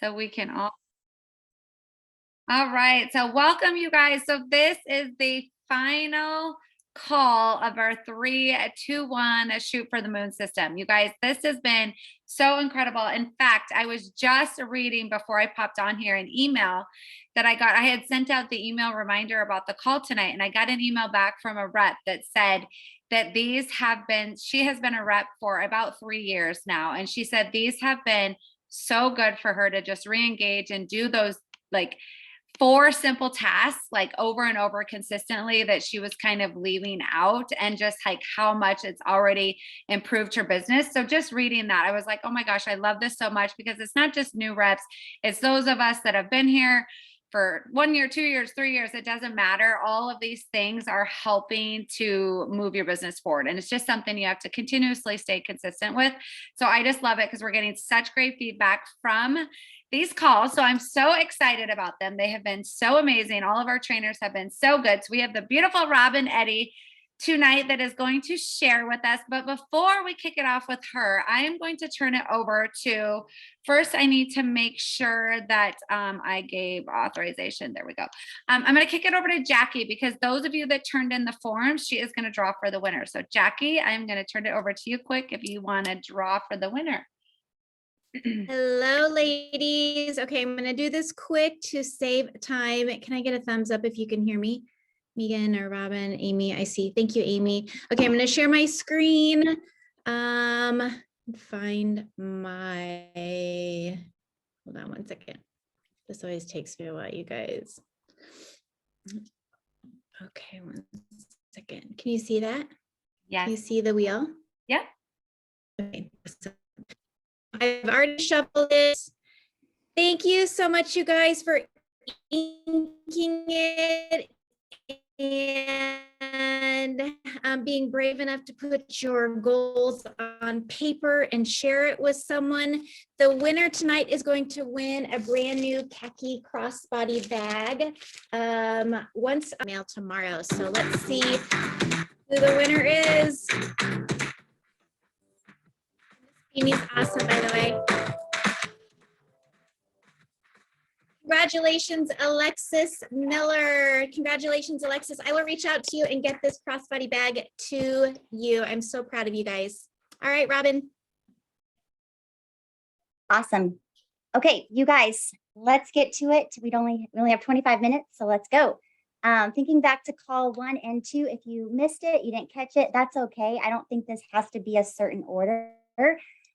so we can all right. So welcome you guys. So this is the final call of our 3-2-1 shoot for the moon system. You guys, this has been so incredible. In fact, I was just reading before I popped on here an email that I had sent out the email reminder about the call tonight, and I got an email back from a rep that said that she has been a rep for about 3 years now. And she said these have been so good for her to just re-engage and do those like 4 simple tasks like over and over consistently that she was kind of leaving out, and just like how much it's already improved her business. So just reading that, I was like, oh my gosh, I love this so much, because it's not just new reps, it's those of us that have been here for 1 year, 2 years, 3 years, it doesn't matter. All of these things are helping to move your business forward. And it's just something you have to continuously stay consistent with. So I just love it because we're getting such great feedback from these calls. So I'm so excited about them. They have been so amazing. All of our trainers have been so good. So we have the beautiful Robin Eddy tonight that is going to share with us. But before we kick it off with her, I am going to turn it over to, first I need to make sure that I gave authorization. There we go. I'm going to kick it over to Jackie, because those of you that turned in the forms, she is going to draw for the winner. So Jackie, I'm going to turn it over to you quick if you want to draw for the winner. Hello, ladies. Okay, I'm going to do this quick to save time. Can I get a thumbs up if you can hear me? Megan or Robin, Amy, I see. Thank you, Amy. Okay, I'm going to share my screen. Find my, hold on one second. This always takes me a while, you guys. Okay, one second. Can you see that? Yeah. Can you see the wheel? Yeah. Okay. I've already shuffled this. Thank you so much, you guys, for inking it and being brave enough to put your goals on paper and share it with someone. The winner tonight is going to win a brand new khaki crossbody bag. Once mail tomorrow. So let's see who the winner is. Amy's awesome, by the way. Congratulations, Alexis Miller. Congratulations, Alexis. I will reach out to you and get this crossbody bag to you. I'm so proud of you guys. All right, Robin. Awesome. Okay, you guys, let's get to it. We only have 25 minutes, so let's go. Thinking back to call 1 and 2, if you missed it, you didn't catch it, that's okay. I don't think this has to be a certain order.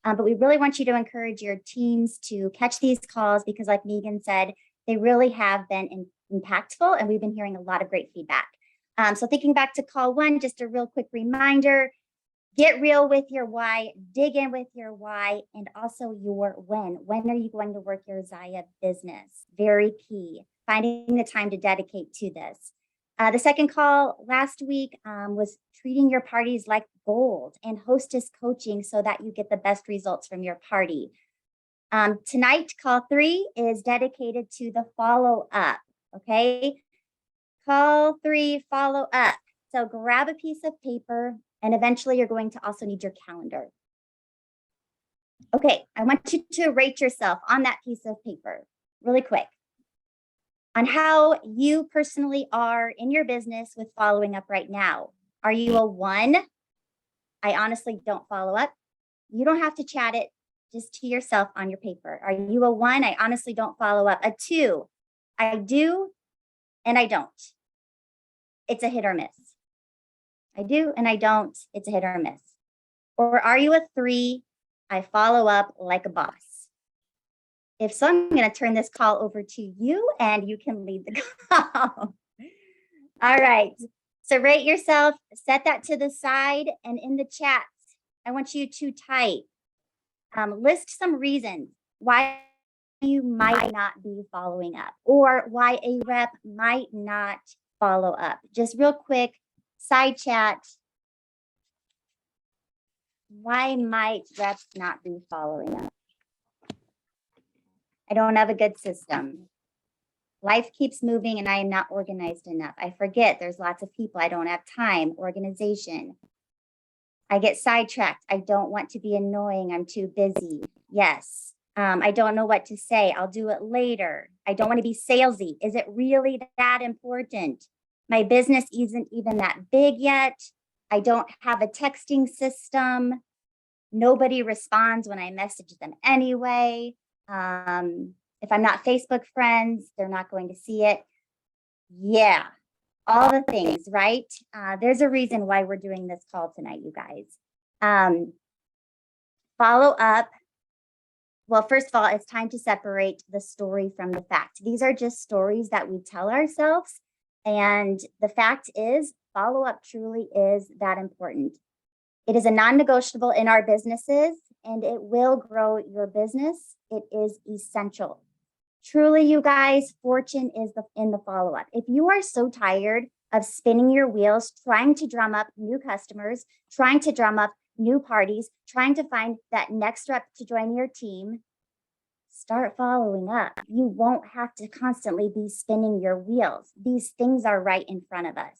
But we really want you to encourage your teams to catch these calls, because like Megan said, they really have been impactful, and we've been hearing a lot of great feedback. So thinking back to call 1, just a real quick reminder, get real with your why, dig in with your why, and also your when. When are you going to work your Zaya business? Very key, finding the time to dedicate to this. The second call last week was treating your parties like gold and hostess coaching so that you get the best results from your party. Tonight, call 3 is dedicated to the follow up. Okay. Call 3, follow up. So grab a piece of paper, and eventually you're going to also need your calendar. Okay. I want you to rate yourself on that piece of paper really quick on how you personally are in your business with following up right now. Are you a 1? I honestly don't follow up. You don't have to chat it just to yourself on your paper. Are you a 1? I honestly don't follow up. A 2, I do and I don't. It's a hit or miss. I do and I don't. It's a hit or miss. Or are you a 3? I follow up like a boss. If so, I'm going to turn this call over to you and you can lead the call. All right. So rate yourself, set that to the side, and in the chat, I want you to type, list some reasons why you might not be following up, or why a rep might not follow up. Just real quick, side chat. Why might reps not be following up? I don't have a good system. Life keeps moving and I am not organized enough. I forget there's lots of people. I don't have time, organization. I get sidetracked. I don't want to be annoying. I'm too busy. Yes, I don't know what to say. I'll do it later. I don't want to be salesy. Is it really that important? My business isn't even that big yet. I don't have a texting system. Nobody responds when I message them anyway. If I'm not Facebook friends, they're not going to see it. Yeah, all the things, right? There's a reason why we're doing this call tonight, you guys. Follow up. Well, first of all, it's time to separate the story from the fact. These are just stories that we tell ourselves. And the fact is, follow up truly is that important. It is a non-negotiable in our businesses, and it will grow your business. It is essential. Truly, you guys, fortune is in the follow-up. If you are so tired of spinning your wheels, trying to drum up new customers, trying to drum up new parties, trying to find that next rep to join your team, start following up. You won't have to constantly be spinning your wheels. These things are right in front of us.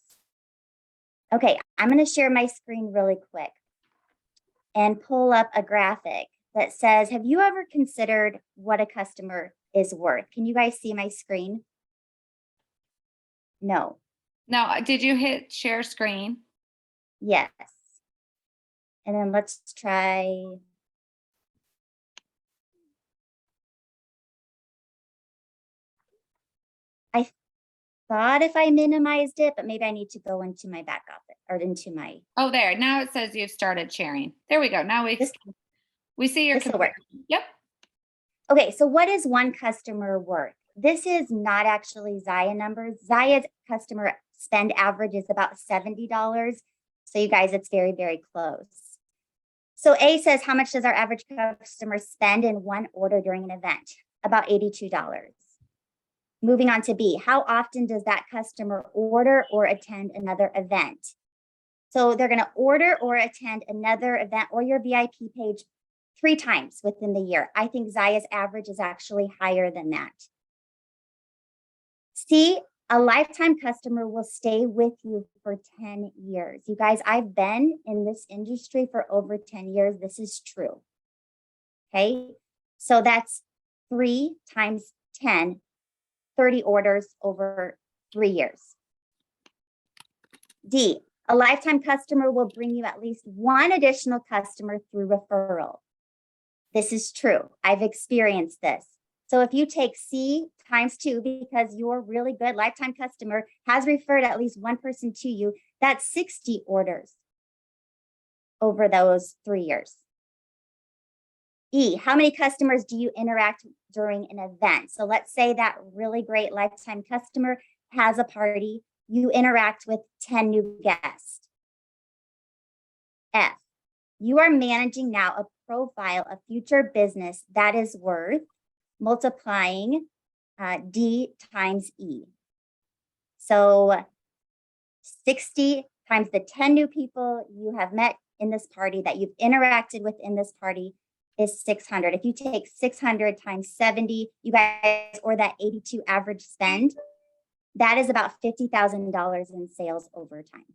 Okay, I'm going to share my screen really quick and pull up a graphic that says, have you ever considered what a customer is worth? Can you guys see my screen? No. No, did you hit share screen? Yes. And then let's try. I thought if I minimized it, but maybe I need to go into my back office or into my. Oh, there. Now it says you've started sharing. There we go. Now we see your. This will work. Yep. Okay, so what is one customer worth? This is not actually Zaya numbers. Zaya's customer spend average is about $70. So you guys, it's very, very close. So A says, how much does our average customer spend in one order during an event? About $82. Moving on to B, how often does that customer order or attend another event? So they're going to order or attend another event or your VIP page 3 times within the year. I think Zaya's average is actually higher than that. C, a lifetime customer will stay with you for 10 years. You guys, I've been in this industry for over 10 years. This is true. Okay, so that's 3 times 10, 30 orders over 3 years. D, a lifetime customer will bring you at least 1 additional customer through referral. This is true. I've experienced this. So if you take C times 2, because your really good lifetime customer has referred at least 1 person to you, that's 60 orders over those 3 years. E, how many customers do you interact during an event? So let's say that really great lifetime customer has a party, you interact with 10 new guests. F, you are managing now a profile of future business that is worth multiplying D times E. So 60 times the 10 new people you have met in this party that you've interacted with in this party is 600. If you take 600 times 70, you guys, or that 82 average spend, that is about $50,000 in sales over time.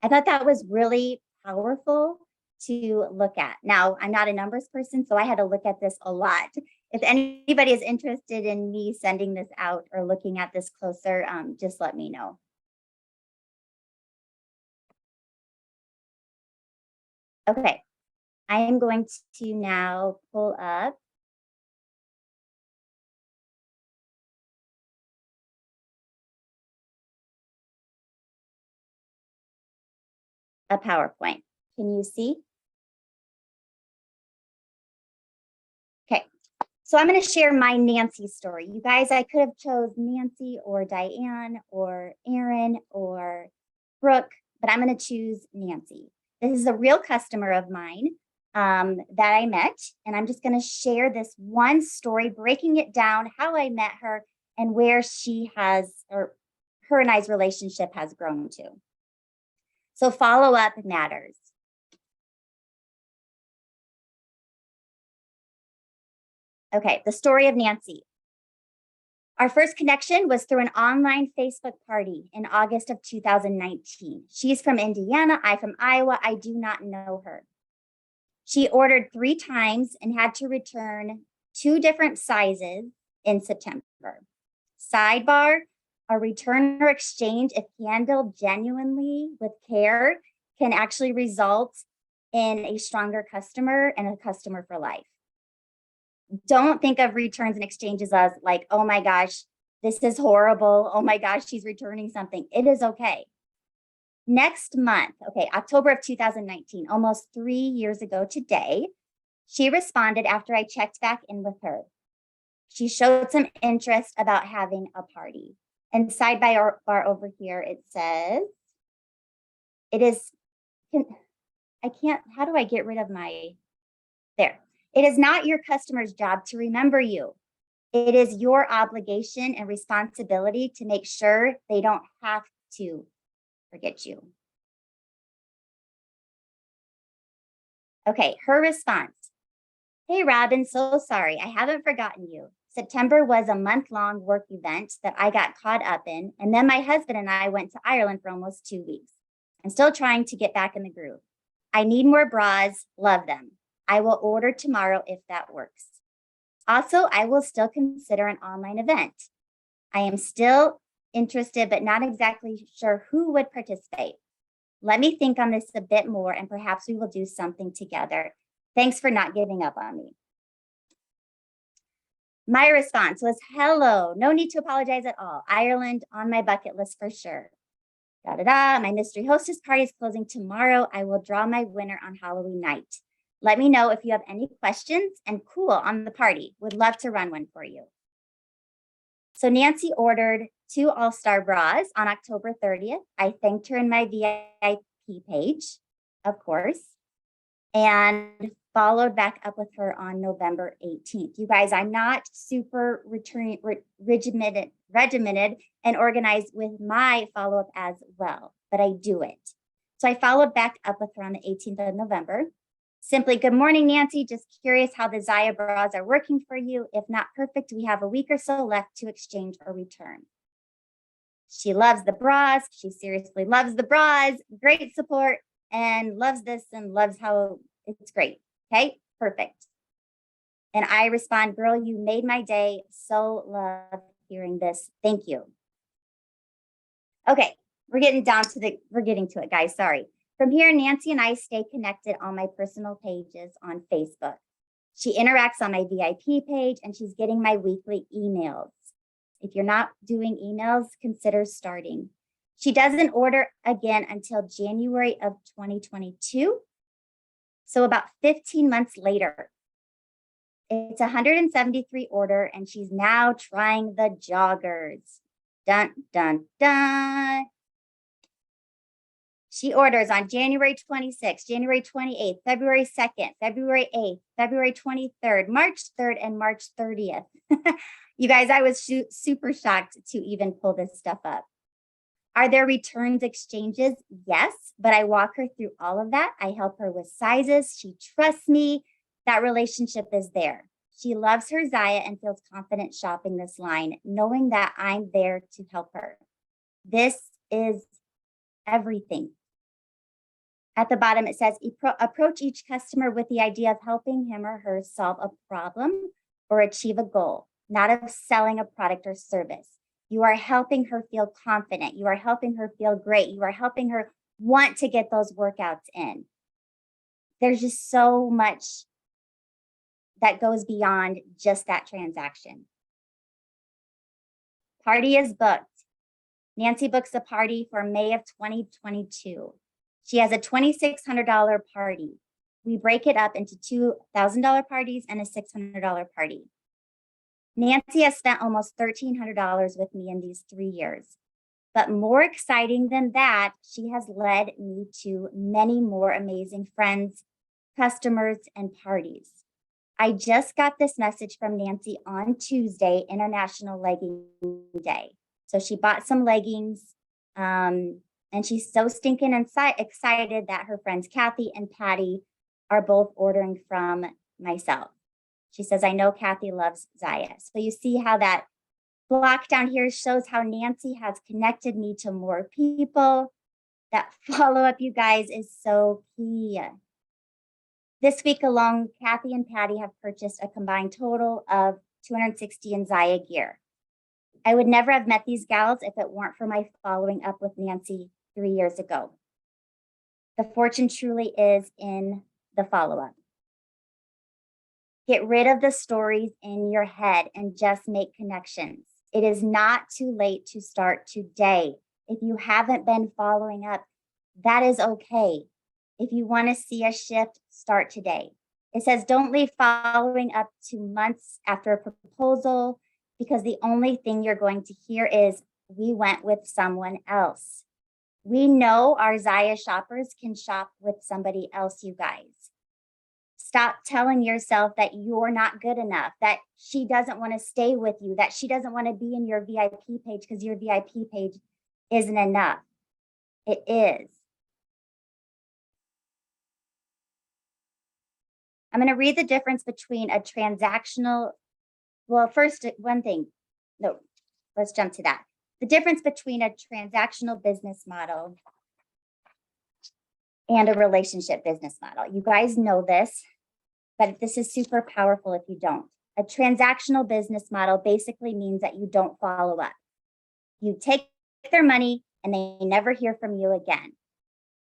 I thought that was really powerful to look at. Now, I'm not a numbers person, so I had to look at this a lot. If anybody is interested in me sending this out or looking at this closer, just let me know. Okay, I am going to now pull up a PowerPoint. Can you see? Okay, so I'm going to share my Nancy story. You guys, I could have chose Nancy or Diane or Erin or Brooke, but I'm going to choose Nancy. This is a real customer of mine that I met, and I'm just going to share this one story, breaking it down, how I met her and where she has, or her and I's relationship has grown to. So follow up matters. Okay, the story of Nancy. Our first connection was through an online Facebook party in August of 2019. She's from Indiana, I'm from Iowa. I do not know her. She ordered 3 times and had to return 2 different sizes in September. Sidebar, a return or exchange, if handled genuinely with care, can actually result in a stronger customer and a customer for life. Don't think of returns and exchanges as like, oh my gosh, this is horrible. Oh my gosh, she's returning something. It is okay. Next month, okay, October of 2019, almost 3 years ago today, she responded after I checked back in with her. She showed some interest about having a party. And side by bar over here, it says, it is, how do I get rid of there. It is not your customer's job to remember you. It is your obligation and responsibility to make sure they don't have to forget you. Okay, her response. Hey, Robin, so sorry. I haven't forgotten you. September was a month-long work event that I got caught up in, and then my husband and I went to Ireland for almost 2 weeks. I'm still trying to get back in the groove. I need more bras, love them. I will order tomorrow if that works. Also, I will still consider an online event. I am still interested, but not exactly sure who would participate. Let me think on this a bit more and perhaps we will do something together. Thanks for not giving up on me. My response was, hello, no need to apologize at all. Ireland on my bucket list for sure. My mystery hostess party is closing tomorrow. I will draw my winner on Halloween night. Let me know if you have any questions and cool on the party. Would love to run one for you. So Nancy ordered 2 all-star bras on October 30th. I thanked her in my VIP page, of course, and followed back up with her on November 18th. You guys, I'm not super regimented and organized with my follow-up as well, but I do it. So I followed back up with her on the 18th of November. Simply, good morning, Nancy. Just curious how the Zaya bras are working for you. If not perfect, we have a week or so left to exchange or return. She loves the bras. She seriously loves the bras. Great support and loves this and loves how it's great. Okay, perfect. And I respond, girl, you made my day. So love hearing this. Thank you. Okay, we're getting to it, guys. Sorry. From here, Nancy and I stay connected on my personal pages on Facebook. She interacts on my VIP page and she's getting my weekly emails. If you're not doing emails, consider starting. She doesn't order again until January of 2022. So about 15 months later, it's 173 order and she's now trying the joggers. Dun, dun, dun. She orders on January 26th, January 28th, February 2nd, February 8th, February 23rd, March 3rd, and March 30th. You guys, I was super shocked to even pull this stuff up. Are there returns, exchanges? Yes, but I walk her through all of that. I help her with sizes. She trusts me. That relationship is there. She loves her Zaya and feels confident shopping this line, knowing that I'm there to help her. This is everything. At the bottom, it says, approach each customer with the idea of helping him or her solve a problem or achieve a goal, not of selling a product or service. You are helping her feel confident. You are helping her feel great. You are helping her want to get those workouts in. There's just so much that goes beyond just that transaction. Party is booked. Nancy books a party for May of 2022. She has a $2,600 party. We break it up into $2,000 parties and a $600 party. Nancy has spent almost $1,300 with me in these 3 years. But more exciting than that, she has led me to many more amazing friends, customers, and parties. I just got this message from Nancy on Tuesday, International Legging Day. So she bought some leggings, and she's so stinking excited that her friends Kathy and Patty are both ordering from myself. She says, I know Kathy loves Zaya. So you see how that block down here shows how Nancy has connected me to more people. That follow-up, you guys, is so key. This week alone, Kathy and Patty have purchased a combined total of 260 in Zaya gear. I would never have met these gals if it weren't for my following up with Nancy 3 years ago. The fortune truly is in the follow-up. Get rid of the stories in your head and just make connections. It is not too late to start today. If you haven't been following up, that is okay. If you want to see a shift, start today. It says don't leave following up to months after a proposal, because the only thing you're going to hear is, we went with someone else. We know our Zaya shoppers can shop with somebody else, you guys. Stop telling yourself that you're not good enough, that she doesn't want to stay with you, that she doesn't want to be in your VIP page because your VIP page isn't enough. It is. I'm going to read the difference between a transactional, well, first, one thing. No, let's jump to that. The difference between a transactional business model and a relationship business model. You guys know this, but this is super powerful if you don't. A transactional business model basically means that you don't follow up. You take their money and they never hear from you again.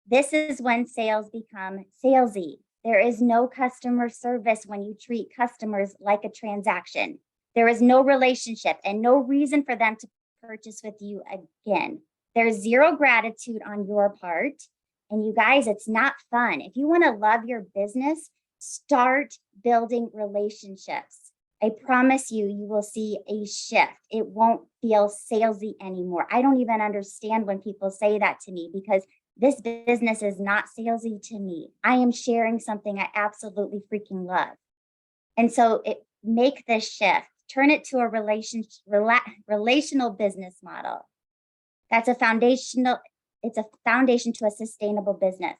This is when sales become salesy. There is no customer service when you treat customers like a transaction. There is no relationship and no reason for them to purchase with you again. There's zero gratitude on your part. And you guys, it's not fun. If you want to love your business, start building relationships. I promise you, you will see a shift. It won't feel salesy anymore. I don't even understand when people say that to me, because this business is not salesy to me. I am sharing something I absolutely freaking love. And so make this shift, turn it to a relational business model. It's a foundation to a sustainable business.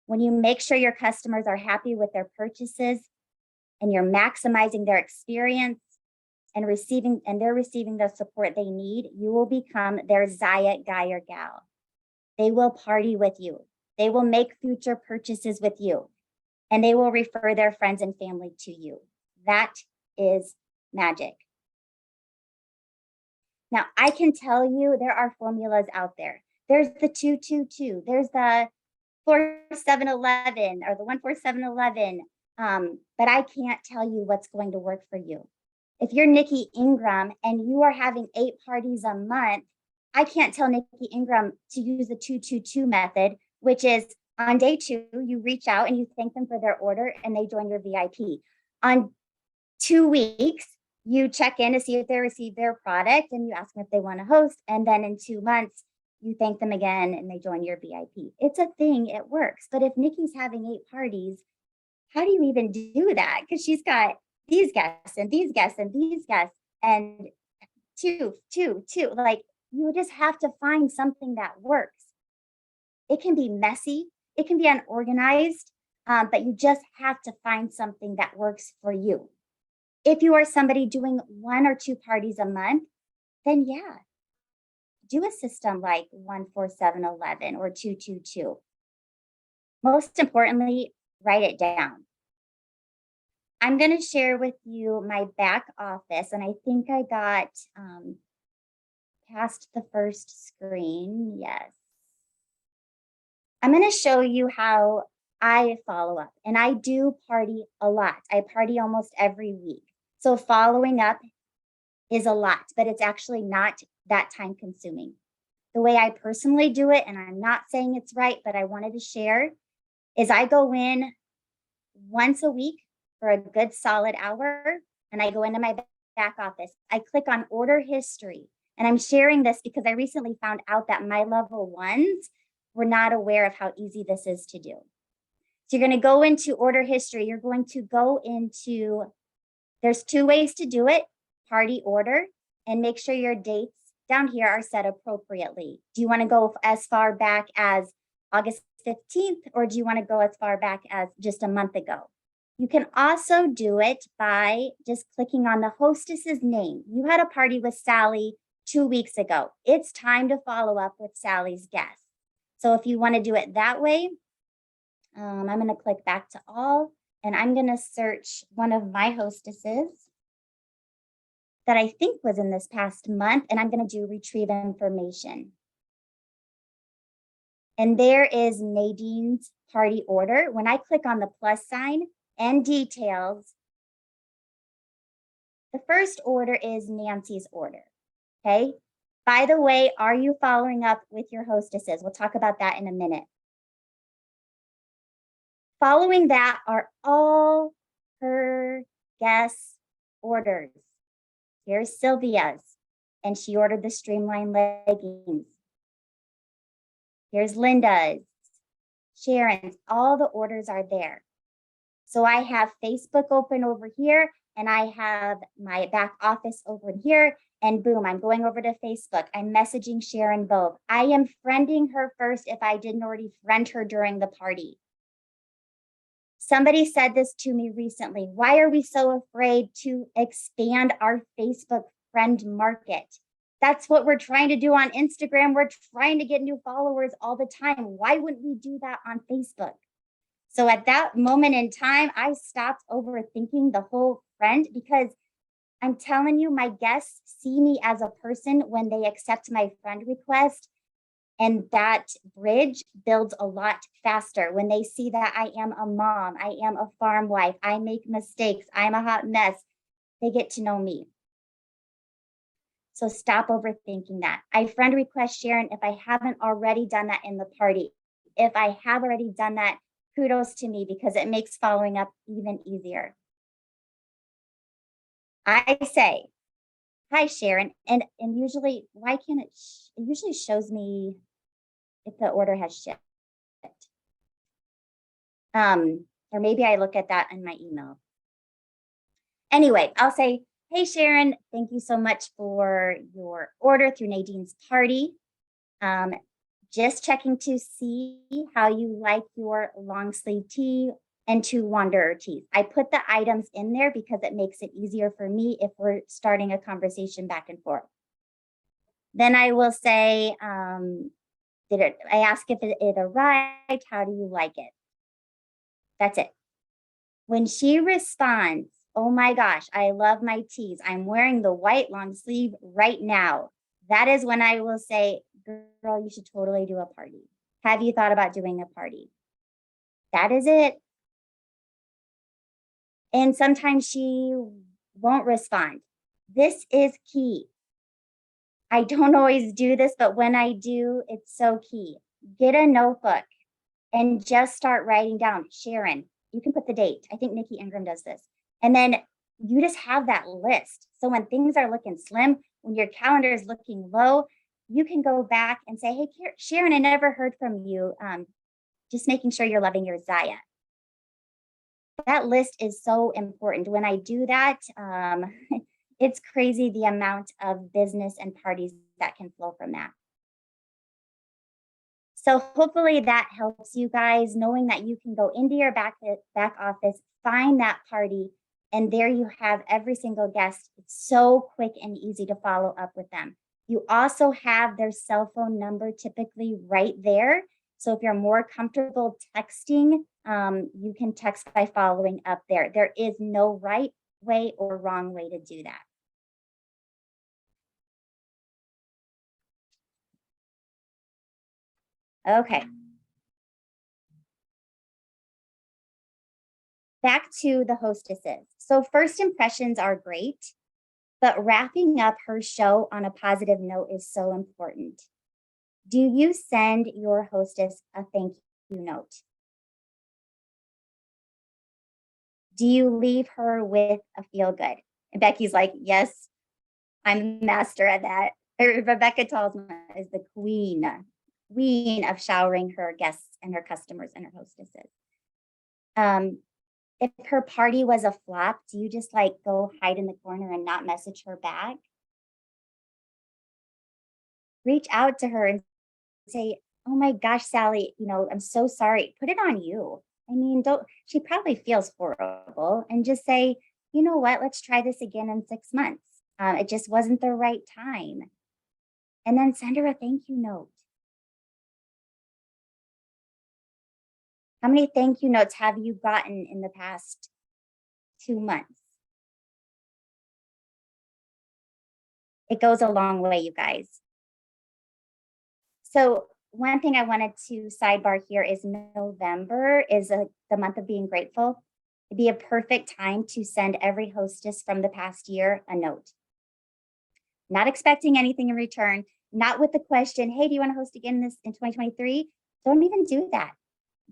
When you make sure your customers are happy with their purchases and you're maximizing their experience and they're receiving the support they need, you will become their Zaya guy or gal. They will party with you. They will make future purchases with you, and they will refer their friends and family to you. That is magic. Now, I can tell you there are formulas out there. There's the 222. There's the 4711 or the 14711. But I can't tell you what's going to work for you. If you're Nikki Ingram and you are having 8 parties a month, I can't tell Nikki Ingram to use the 222 method, which is on day 2, you reach out and you thank them for their order and they join your VIP. On 2 weeks, you check in to see if they received their product and you ask them if they want to host. And then in 2 months, you thank them again and they join your VIP. It's a thing, it works. But if Nikki's having 8 parties, how do you even do that? Because she's got these guests and these guests and these guests and two. Like, you just have to find something that works. It can be messy, it can be unorganized, but you just have to find something that works for you. If you are somebody doing 1 or 2 parties a month, then yeah, do a system like 14711 or 222. Most importantly, write it down. I'm going to share with you my back office, and I think I got past the first screen. Yes. I'm going to show you how I follow up, and I do party a lot. I party almost every week. So following up is a lot, but it's actually not that time consuming. The way I personally do it, and I'm not saying it's right, but I wanted to share, is I go in once a week for a good solid hour, and I go into my back office. I click on order history, and I'm sharing this because I recently found out that my level 1s were not aware of how easy this is to do. So you're going to go into order history. You're going to go into, there's 2 ways to do it, party order, and make sure your dates down here are set appropriately. Do you want to go as far back as August 15th, or do you want to go as far back as just a month ago? You can also do it by just clicking on the hostess's name. You had a party with Sally 2 weeks ago. It's time to follow up with Sally's guest. So if you want to do it that way, I'm going to click back to all, and I'm going to search one of my hostesses that I think was in this past month, and I'm going to do retrieve information. And there is Nadine's party order. When I click on the plus sign and details, the first order is Nancy's order, okay? By the way, are you following up with your hostesses? We'll talk about that in a minute. Following that are all her guest orders. Here's Sylvia's, and she ordered the streamlined leggings. Here's Linda's, Sharon's, all the orders are there. So I have Facebook open over here, and I have my back office over here, and boom, I'm going over to Facebook. I'm messaging Sharon both. I am friending her first if I didn't already friend her during the party. Somebody said this to me recently. Why are we so afraid to expand our Facebook friend market? That's what we're trying to do on Instagram. We're trying to get new followers all the time. Why wouldn't we do that on Facebook? So at that moment in time, I stopped overthinking the whole friend, because I'm telling you, my guests see me as a person when they accept my friend request. And that bridge builds a lot faster when they see that I am a mom, I am a farm wife, I make mistakes, I'm a hot mess. They get to know me. So stop overthinking that. I friend request Sharon if I haven't already done that in the party. If I have already done that, kudos to me, because it makes following up even easier. I say, hi, Sharon. And usually, why can't it? It usually shows me if the order has shipped. Or maybe I look at that in my email. Anyway, I'll say, hey, Sharon, thank you so much for your order through Nadine's party. Just checking to see how you like your long sleeve tee and 2 Wanderer tees. I put the items in there because it makes it easier for me if we're starting a conversation back and forth. Then I will say, I ask if it arrived, how do you like it? That's it. When she responds, oh my gosh, I love my tees. I'm wearing the white long sleeve right now. That is when I will say, girl, you should totally do a party. Have you thought about doing a party? That is it. And sometimes she won't respond. This is key. I don't always do this, but when I do, it's so key. Get a notebook and just start writing down, Sharon, you can put the date. I think Nikki Ingram does this. And then you just have that list. So when things are looking slim, when your calendar is looking low, you can go back and say, hey, Sharon, I never heard from you. Just making sure you're loving your Zaya. That list is so important. When I do that, it's crazy the amount of business and parties that can flow from that. So hopefully that helps you guys, knowing that you can go into your back office, find that party, and there you have every single guest. It's so quick and easy to follow up with them. You also have their cell phone number typically right there. So if you're more comfortable texting, you can text by following up there. There is no right way or wrong way to do that. Okay. Back to the hostesses. So first impressions are great, but wrapping up her show on a positive note is so important. Do you send your hostess a thank you note? Do you leave her with a feel good? And Becky's like, yes, I'm a master at that. Rebecca Talsma is the queen of showering her guests and her customers and her hostesses. If her party was a flop, do you just like go hide in the corner and not message her back? Reach out to her and say, oh my gosh, Sally, I'm so sorry. Put it on you. I mean, she probably feels horrible, and just say, you know what, let's try this again in 6 months. It just wasn't the right time. And then send her a thank you note. How many thank you notes have you gotten in the past 2 months? It goes a long way, you guys. So one thing I wanted to sidebar here is November is the month of being grateful. It'd be a perfect time to send every hostess from the past year a note. Not expecting anything in return, not with the question, hey, do you want to host again in 2023? Don't even do that.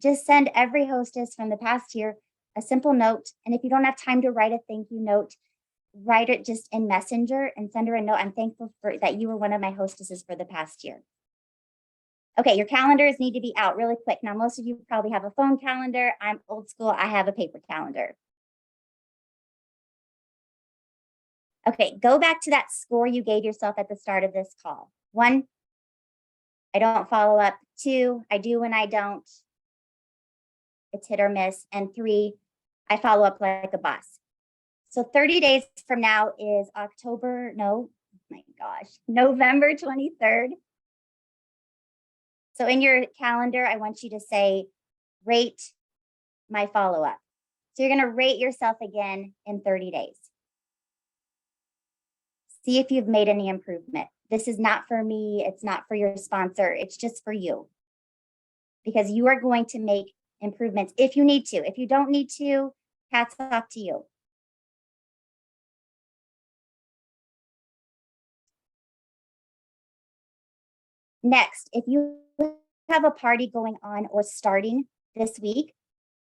Just send every hostess from the past year a simple note. And if you don't have time to write a thank you note, write it just in Messenger and send her a note. I'm thankful for that you were one of my hostesses for the past year. Okay, your calendars need to be out really quick. Now, most of you probably have a phone calendar. I'm old school. I have a paper calendar. Okay, go back to that score you gave yourself at the start of this call. 1, I don't follow up. 2, I do when I don't. It's hit or miss. And 3, I follow up like a boss. So 30 days from now is November 23rd. So in your calendar, I want you to say, rate my follow-up. So you're going to rate yourself again in 30 days. See if you've made any improvement. This is not for me. It's not for your sponsor. It's just for you. Because you are going to make improvements if you need to. If you don't need to, hats off to you. Next, if you have a party going on or starting this week,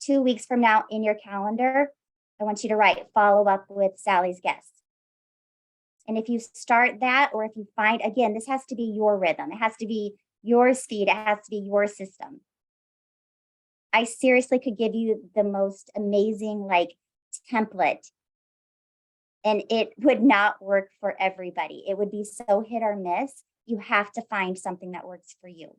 2 weeks from now in your calendar, I want you to write follow up with Sally's guest. And if you start that, or if you find, again, this has to be your rhythm. It has to be your speed. It has to be your system. I seriously could give you the most amazing template, and it would not work for everybody. It would be so hit or miss. You have to find something that works for you.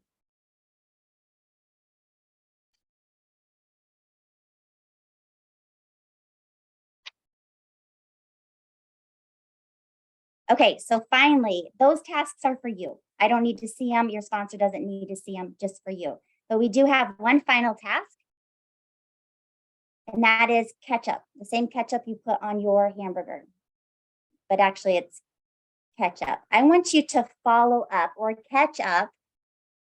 Okay, so finally, those tasks are for you. I don't need to see them. Your sponsor doesn't need to see them, just for you. But we do have one final task, and that is ketchup. The same ketchup you put on your hamburger, but actually it's ketchup. I want you to follow up or catch up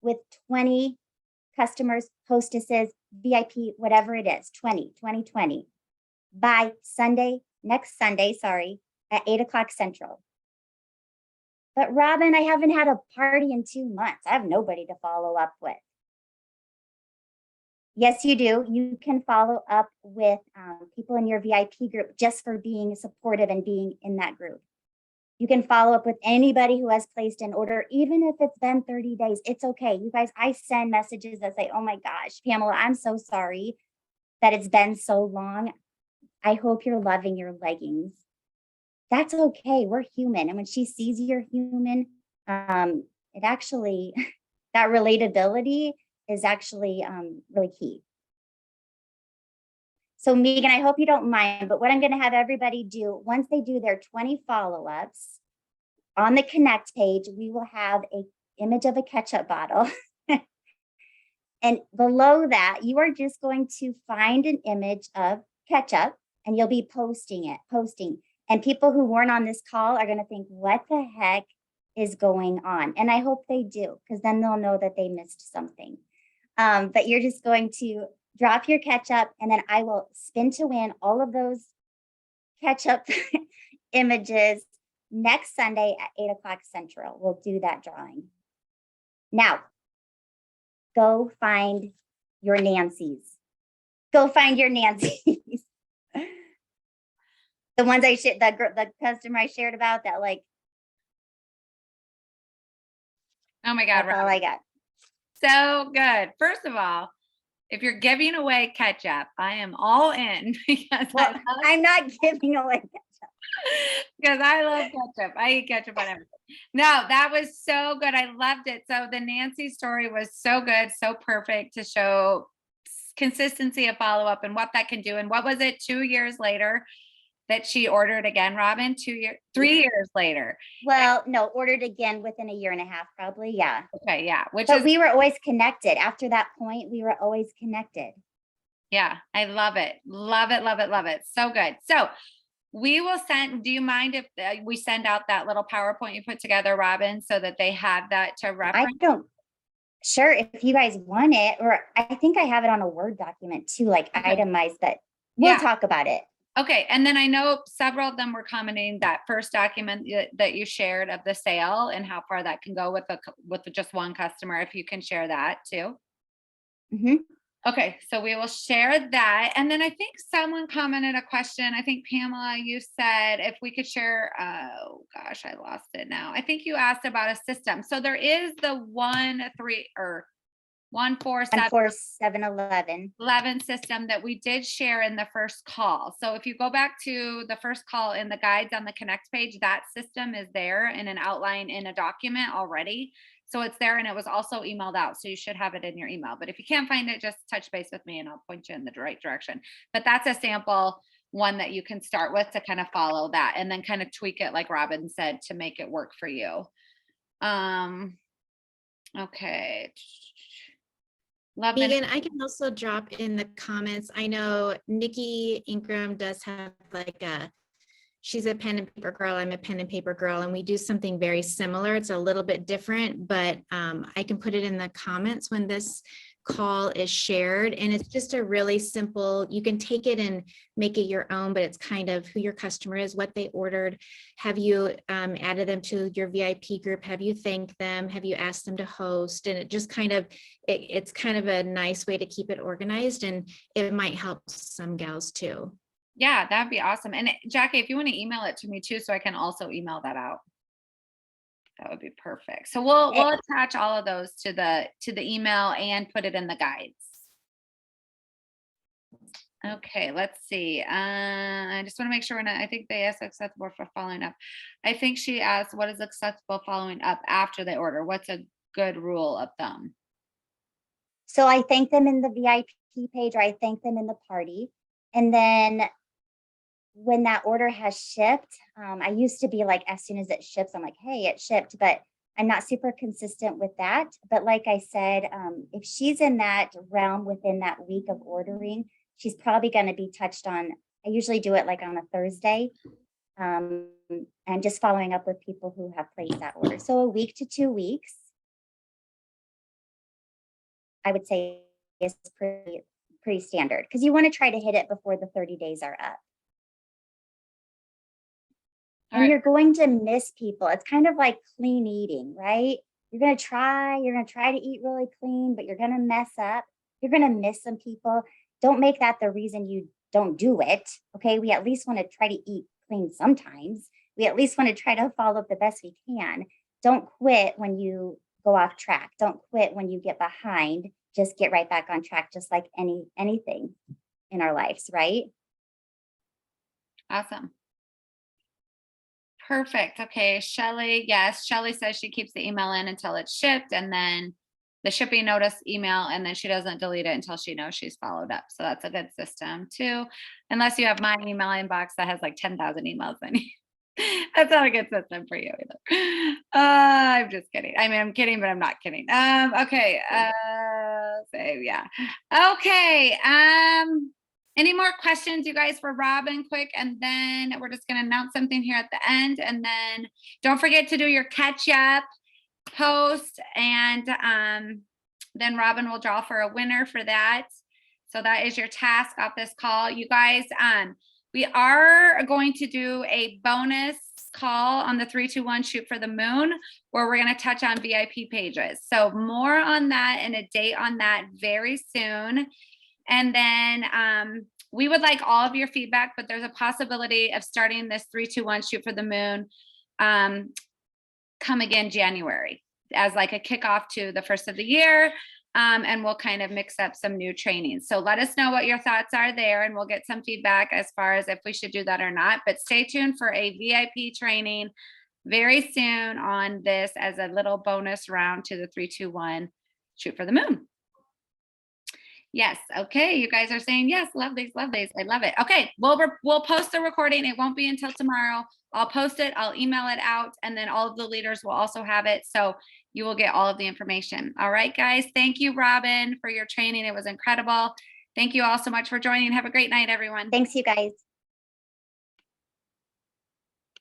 with 20 customers, hostesses, VIP, whatever it is, 20 by next Sunday, at 8 o'clock Central. But Robin, I haven't had a party in 2 months. I have nobody to follow up with. Yes, you do. You can follow up with people in your VIP group just for being supportive and being in that group. You can follow up with anybody who has placed an order, even if it's been 30 days. It's okay. You guys, I send messages that say, oh my gosh, Pamela, I'm so sorry that it's been so long. I hope you're loving your leggings. That's okay. We're human. And when she sees you're human, it actually, that relatability is actually really key. So Megan, I hope you don't mind, but what I'm going to have everybody do, once they do their 20 follow-ups on the Connect page, we will have an image of a ketchup bottle. And below that, you are just going to find an image of ketchup and you'll be posting. And people who weren't on this call are going to think, what the heck is going on? And I hope they do, because then they'll know that they missed something. But you're just going to drop your ketchup, and then I will spin to win all of those ketchup images next Sunday at 8 o'clock Central. We'll do that drawing. Now, go find your Nancy's. Go find your Nancy's. The ones I shared, the customer I shared about that, Oh my God, that's all I got. so good. First of all, if you're giving away ketchup, I am all in because I'm not giving away ketchup. Because I love ketchup. I eat ketchup on everything. No, that was so good. I loved it. So the Nancy story was so good, so perfect to show consistency of follow-up and what that can do. And what was it, 2 years later that she ordered again, Robin? 3 years later. Well, no, ordered again within a year and a half, probably. Yeah. Okay. Yeah. But we were always connected. After that point, we were always connected. Yeah, I love it. Love it, love it, love it. So good. So we will send, do you mind if we send out that little PowerPoint you put together, Robin, so that they have that to I reference? don't, sure, if you guys want it, or I think I have it on a Word document too, like Okay. itemized, but we'll Yeah. talk about it. Okay. And then I know several of them were commenting that first document that you shared of the sale and how far that can go with with just one customer, if you can share that too. Mhm. Okay, so we will share that. And then I think someone commented a question. I think Pamela, you said if we could share, oh gosh, I lost it now. I think you asked about a system. So there is the 14711 14711. system that we did share in the first call. So if you go back to the first call in the guides on the Connect page, that system is there in an outline in a document already. So it's there and it was also emailed out. So you should have it in your email. But if you can't find it, just touch base with me and I'll point you in the right direction. But that's a sample one that you can start with to kind of follow that and then kind of tweak it, like Robin said, to make it work for you. Okay. Love the Megan, I can also drop in the comments. I know Nikki Ingram does have like she's a pen and paper girl. I'm a pen and paper girl, and we do something very similar. It's a little bit different, but I can put it in the comments when this call is shared. And it's just a really simple, you can take it and make it your own, but it's kind of who your customer is, what they ordered. Have you added them to your VIP group? Have you thanked them? Have you asked them to host? And it just kind of, it's kind of a nice way to keep it organized, and it might help some gals too. Yeah, that'd be awesome. And Jackie, if you want to email it to me too, so I can also email that out. That would be perfect. So we'll attach all of those to the email and put it in the guides. Okay, let's see. I just want to make sure I think they asked acceptable for following up. I think she asked, what is acceptable following up after they order? What's a good rule of thumb? So I thank them in the VIP page, or I thank them in the party. And then when that order has shipped, I used to be like, as soon as it ships, I'm like, hey, it shipped, but I'm not super consistent with that. But like I said, if she's in that realm within that week of ordering, she's probably going to be touched on. I usually do it like on a Thursday, and just following up with people who have placed that order. So a week to 2 weeks, I would say, is pretty standard, because you want to try to hit it before the 30 days are up. All And right. you're going to miss people. It's kind of like clean eating, right? You're going to try to eat really clean, but you're going to mess up. You're going to miss some people. Don't make that the reason you don't do it. Okay. We at least want to try to eat clean sometimes. We at least want to try to follow up the best we can. Don't quit when you go off track. Don't quit when you get behind. Just get right back on track, just like anything in our lives, right? Awesome. Perfect. Okay, Shelly. Yes, Shelly says she keeps the email in until it's shipped, and then the shipping notice email, and then she doesn't delete it until she knows she's followed up. So that's a good system too. Unless you have my email inbox that has like 10,000 emails in it. That's not a good system for you either. I'm just kidding. I mean, I'm kidding, but I'm not kidding. Okay. So yeah. Okay. Any more questions, you guys, for Robin quick? And then we're just going to announce something here at the end. And then don't forget to do your catch up post. And then Robin will draw for a winner for that. So that is your task off this call. You guys, we are going to do a bonus call on the 321 Shoot for the Moon, where we're going to touch on VIP pages. So more on that and a date on that very soon. And then we would like all of your feedback, but there's a possibility of starting this 321 Shoot for the Moon come again January as like a kickoff to the first of the year. And we'll kind of mix up some new trainings. So let us know what your thoughts are there, and we'll get some feedback as far as if we should do that or not. But stay tuned for a VIP training very soon on this as a little bonus round to the 321 Shoot for the Moon. Yes. Okay. You guys are saying yes. Love these. Love these. I love it. Okay. We'll post the recording. It won't be until tomorrow. I'll post it. I'll email it out, and then all of the leaders will also have it. So you will get all of the information. All right, guys. Thank you, Robin, for your training. It was incredible. Thank you all so much for joining. Have a great night, everyone. Thanks, you guys.